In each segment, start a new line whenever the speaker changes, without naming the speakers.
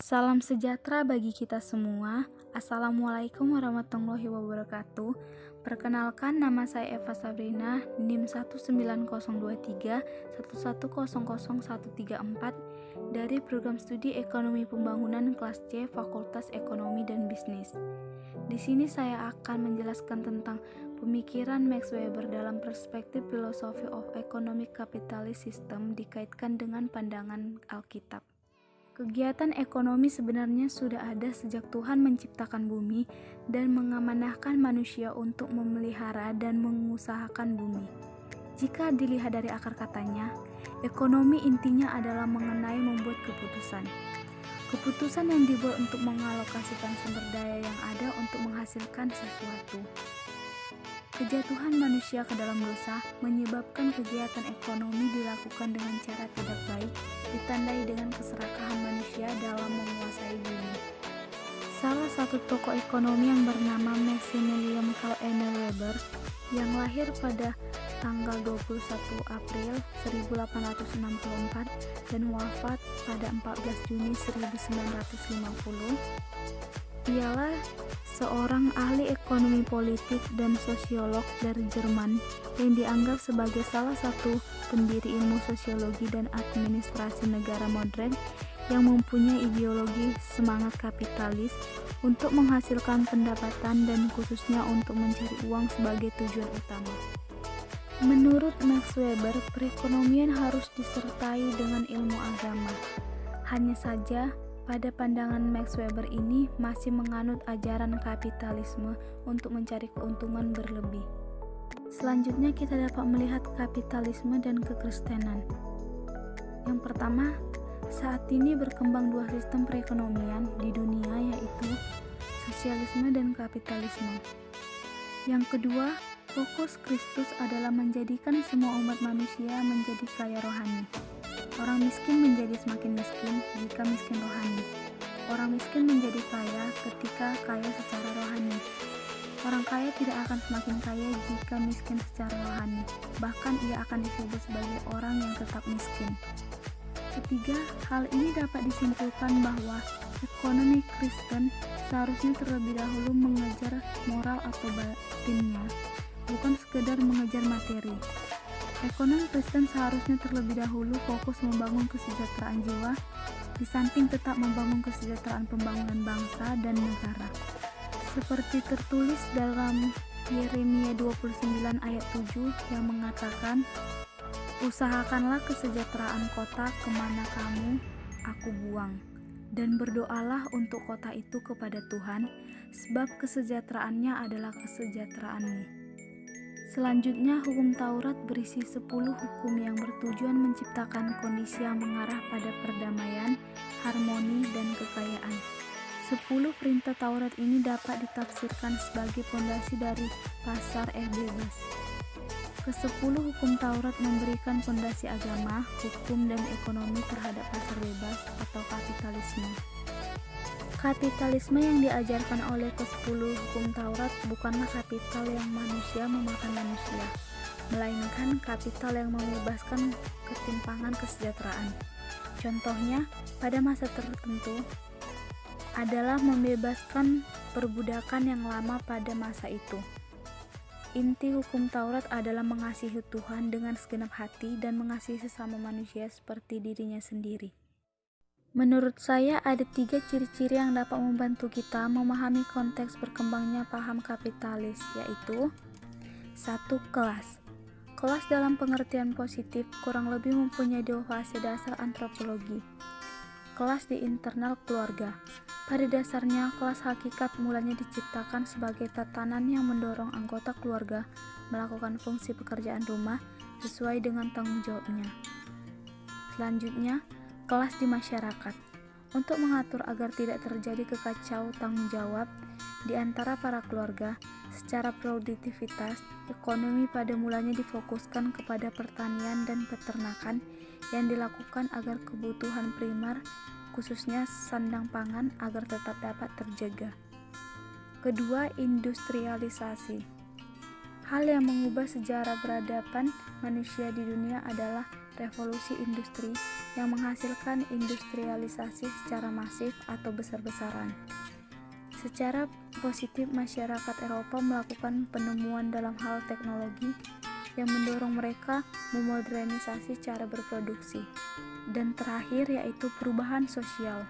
Salam sejahtera bagi kita semua. Assalamualaikum warahmatullahi wabarakatuh. Perkenalkan, nama saya Eva Sabrina, NIM 19023 1100134 dari Program Studi Ekonomi Pembangunan kelas C Fakultas Ekonomi dan Bisnis. Di sini saya akan menjelaskan tentang pemikiran Max Weber dalam perspektif Philosophy of Economic Capitalist System dikaitkan dengan pandangan Alkitab. Kegiatan ekonomi sebenarnya sudah ada sejak Tuhan menciptakan bumi dan mengamanahkan manusia untuk memelihara dan mengusahakan bumi. Jika dilihat dari akar katanya, ekonomi intinya adalah mengenai membuat keputusan. Keputusan yang dibuat untuk mengalokasikan sumber daya yang ada untuk menghasilkan sesuatu. Kejatuhan manusia ke dalam dosa menyebabkan kegiatan ekonomi dilakukan dengan cara tidak baik, ditandai dengan keserakahan manusia dalam menguasai bumi. Salah satu tokoh ekonomi yang bernama Maximilian Karl Emil Weber yang lahir pada tanggal 21 April 1864 dan wafat pada 14 Juni 1950, ialah seorang ahli ekonomi politik dan sosiolog dari Jerman yang dianggap sebagai salah satu pendiri ilmu sosiologi dan administrasi negara modern yang mempunyai ideologi semangat kapitalis untuk menghasilkan pendapatan dan khususnya untuk mencari uang sebagai tujuan utama. Menurut Max Weber, perekonomian harus disertai dengan ilmu agama. Hanya saja, pada pandangan Max Weber ini masih menganut ajaran kapitalisme untuk mencari keuntungan berlebih. Selanjutnya kita dapat melihat kapitalisme dan kekristenan. Yang pertama, saat ini berkembang dua sistem perekonomian di dunia, yaitu sosialisme dan kapitalisme. Yang kedua, fokus Kristus adalah menjadikan semua umat manusia menjadi kaya rohani. Orang miskin menjadi semakin miskin jika miskin rohani. Orang miskin menjadi kaya ketika kaya secara rohani. Orang kaya tidak akan semakin kaya jika miskin secara rohani. Bahkan ia akan disebut sebagai orang yang tetap miskin. Ketiga, hal ini dapat disimpulkan bahwa ekonomi Kristen seharusnya terlebih dahulu mengejar moral atau batinnya, bukan sekedar mengejar materi. Ekonomi Kristen seharusnya terlebih dahulu fokus membangun kesejahteraan jiwa, di samping tetap membangun kesejahteraan pembangunan bangsa dan negara. Seperti tertulis dalam Yeremia 29 ayat 7 yang mengatakan, "Usahakanlah kesejahteraan kota kemana kamu aku buang, dan berdoalah untuk kota itu kepada Tuhan, sebab kesejahteraannya adalah kesejahteraanmu." Selanjutnya, hukum Taurat berisi 10 hukum yang bertujuan menciptakan kondisi yang mengarah pada perdamaian, harmoni, dan kekayaan. 10 perintah Taurat ini dapat ditafsirkan sebagai pondasi dari pasar bebas. Ke-10 hukum Taurat memberikan pondasi agama, hukum, dan ekonomi terhadap pasar bebas atau kapitalisme. Kapitalisme yang diajarkan oleh ke-10 hukum Taurat bukanlah kapital yang manusia memakan manusia, melainkan kapital yang membebaskan ketimpangan kesejahteraan. Contohnya, pada masa tertentu, adalah membebaskan perbudakan yang lama pada masa itu. Inti hukum Taurat adalah mengasihi Tuhan dengan segenap hati dan mengasihi sesama manusia seperti dirinya sendiri. Menurut saya ada 3 ciri-ciri yang dapat membantu kita memahami konteks berkembangnya paham kapitalis, yaitu 1. Kelas. Kelas dalam pengertian positif kurang lebih mempunyai 2 fase dasar antropologi. Kelas di internal keluarga. Pada dasarnya, kelas hakikat mulanya diciptakan sebagai tatanan yang mendorong anggota keluarga melakukan fungsi pekerjaan rumah sesuai dengan tanggung jawabnya. Selanjutnya, kelas di masyarakat. Untuk mengatur agar tidak terjadi kekacauan tanggung jawab di antara para keluarga, secara produktivitas, ekonomi pada mulanya difokuskan kepada pertanian dan peternakan yang dilakukan agar kebutuhan primer, khususnya sandang pangan, agar tetap dapat terjaga. Kedua, industrialisasi. Hal yang mengubah sejarah peradaban manusia di dunia adalah revolusi industri yang menghasilkan industrialisasi secara masif atau besar-besaran. Secara positif, masyarakat Eropa melakukan penemuan dalam hal teknologi yang mendorong mereka memodernisasi cara berproduksi. Dan terakhir yaitu perubahan sosial.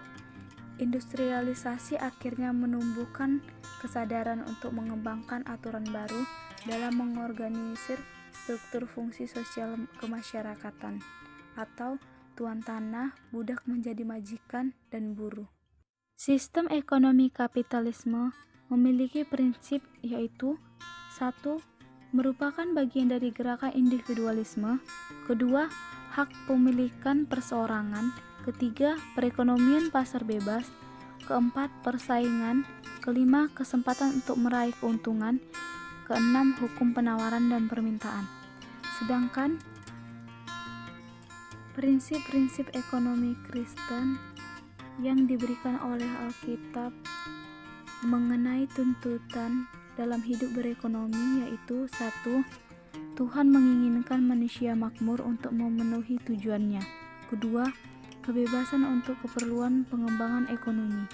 Industrialisasi akhirnya menumbuhkan kesadaran untuk mengembangkan aturan baru dalam mengorganisir struktur fungsi sosial kemasyarakatan, atau tuan tanah, budak menjadi majikan, dan buruh. Sistem ekonomi kapitalisme memiliki prinsip yaitu 1. Merupakan bagian dari gerakan individualisme. 2. Hak pemilikan perseorangan. 3. Perekonomian pasar bebas. 4. Persaingan. 5. Kesempatan untuk meraih keuntungan. 6. Hukum penawaran dan permintaan. Sedangkan prinsip-prinsip ekonomi Kristen yang diberikan oleh Alkitab mengenai tuntutan dalam hidup berekonomi yaitu 1. Tuhan menginginkan manusia makmur untuk memenuhi tujuannya. 2. Kebebasan untuk keperluan pengembangan ekonomi.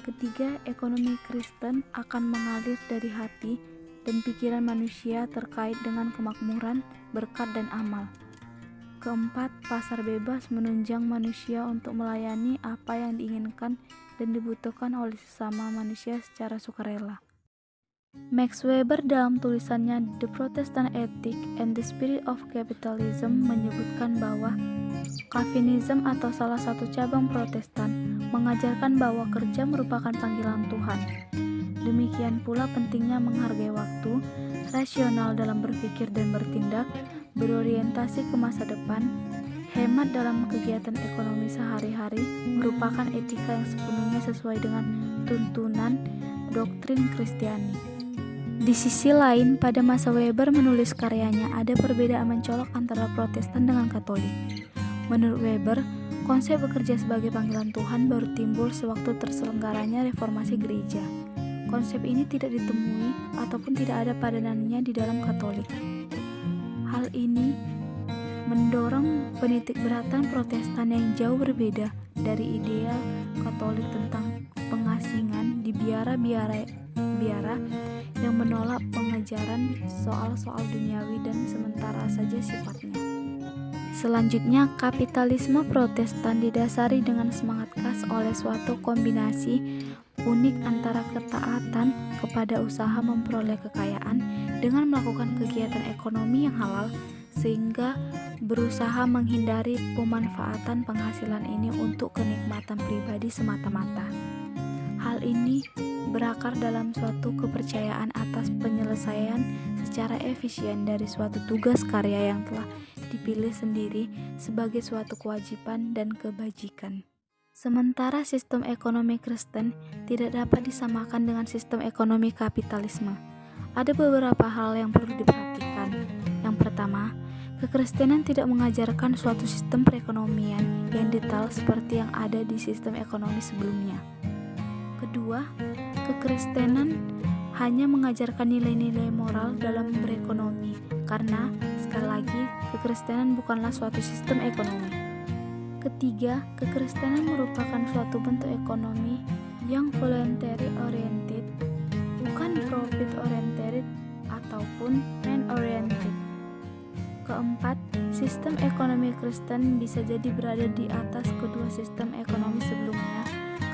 3. Ekonomi Kristen akan mengalir dari hati dan pikiran manusia terkait dengan kemakmuran, berkat, dan amal. 4. Pasar bebas menunjang manusia untuk melayani apa yang diinginkan dan dibutuhkan oleh sesama manusia secara sukarela. Max Weber dalam tulisannya The Protestant Ethic and the Spirit of Capitalism menyebutkan bahwa Calvinism atau salah satu cabang Protestan mengajarkan bahwa kerja merupakan panggilan Tuhan. Demikian pula pentingnya menghargai waktu, rasional dalam berpikir dan bertindak, berorientasi ke masa depan, hemat dalam kegiatan ekonomi sehari-hari merupakan etika yang sepenuhnya sesuai dengan tuntunan doktrin Kristiani. Di sisi lain, pada masa Weber menulis karyanya ada perbedaan mencolok antara Protestan dengan Katolik. Menurut Weber, konsep bekerja sebagai panggilan Tuhan baru timbul sewaktu terselenggaranya reformasi gereja. Konsep ini tidak ditemui ataupun tidak ada padanannya di dalam Katolik. Hal ini mendorong penitikberatan Protestan yang jauh berbeda dari ideal Katolik tentang pengasingan di biara yang menolak pengejaran soal-soal duniawi dan sementara saja sifatnya. Selanjutnya, kapitalisme Protestan didasari dengan semangat khas oleh suatu kombinasi unik antara ketaatan kepada usaha memperoleh kekayaan dengan melakukan kegiatan ekonomi yang halal, sehingga berusaha menghindari pemanfaatan penghasilan ini untuk kenikmatan pribadi semata-mata. Hal ini berakar dalam suatu kepercayaan atas penyelesaian secara efisien dari suatu tugas karya yang telah dipilih sendiri sebagai suatu kewajiban dan kebajikan. Sementara sistem ekonomi Kristen tidak dapat disamakan dengan sistem ekonomi kapitalisme. Ada beberapa hal yang perlu diperhatikan. Yang pertama, kekristenan tidak mengajarkan suatu sistem perekonomian yang detail seperti yang ada di sistem ekonomi sebelumnya. Kedua, kekristenan hanya mengajarkan nilai-nilai moral dalam berekonomi, karena sekali lagi kekristenan bukanlah suatu sistem ekonomi. Ketiga, kekristenan merupakan suatu bentuk ekonomi yang voluntary oriented, bukan profit oriented ataupun man oriented. Keempat, sistem ekonomi Kristen bisa jadi berada di atas kedua sistem ekonomi sebelumnya,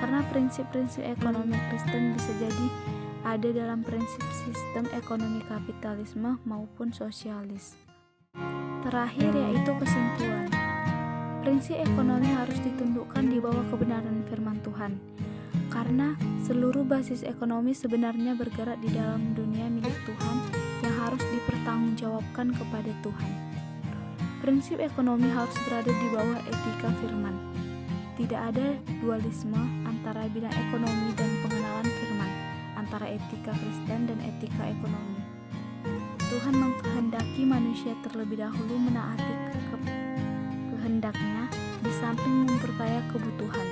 karena prinsip-prinsip ekonomi Kristen bisa jadi ada dalam prinsip sistem ekonomi kapitalisme maupun sosialis. Terakhir yaitu kesimpulan. Prinsip ekonomi harus ditundukkan di bawah kebenaran firman Tuhan, karena seluruh basis ekonomi sebenarnya bergerak di dalam dunia milik Tuhan yang harus dipertanggungjawabkan kepada Tuhan. Prinsip ekonomi harus berada di bawah etika firman. Tidak ada dualisme antara bidang ekonomi dan pengenalan firman, antara etika Kristen dan etika ekonomi. Tuhan mengkehendaki manusia terlebih dahulu menaati kehendaknya di samping memperkaya kebutuhan,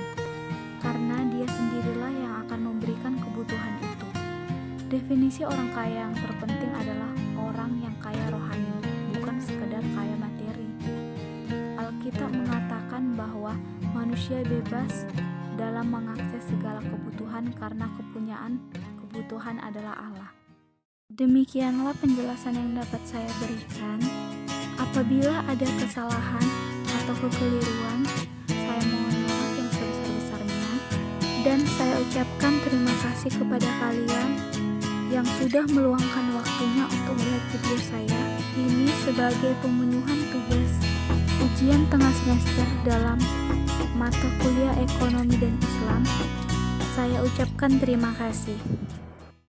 karena Dia sendirilah yang akan memberikan kebutuhan itu. Definisi orang kaya yang terpenting adalah orang yang kaya rohani, bukan sekedar kaya materi. Alkitab mengatakan bahwa manusia bebas dalam mengakses segala kebutuhan karena kebutuhan adalah Allah. Demikianlah penjelasan yang dapat saya berikan. Apabila ada kesalahan atau kekeliruan, saya mohon maaf yang sebesar-besarnya, dan saya ucapkan terima kasih kepada kalian yang sudah meluangkan waktunya untuk melihat video saya ini sebagai pemenuhan tugas ujian tengah semester dalam mata kuliah Ekonomi dan Islam. Saya ucapkan terima kasih.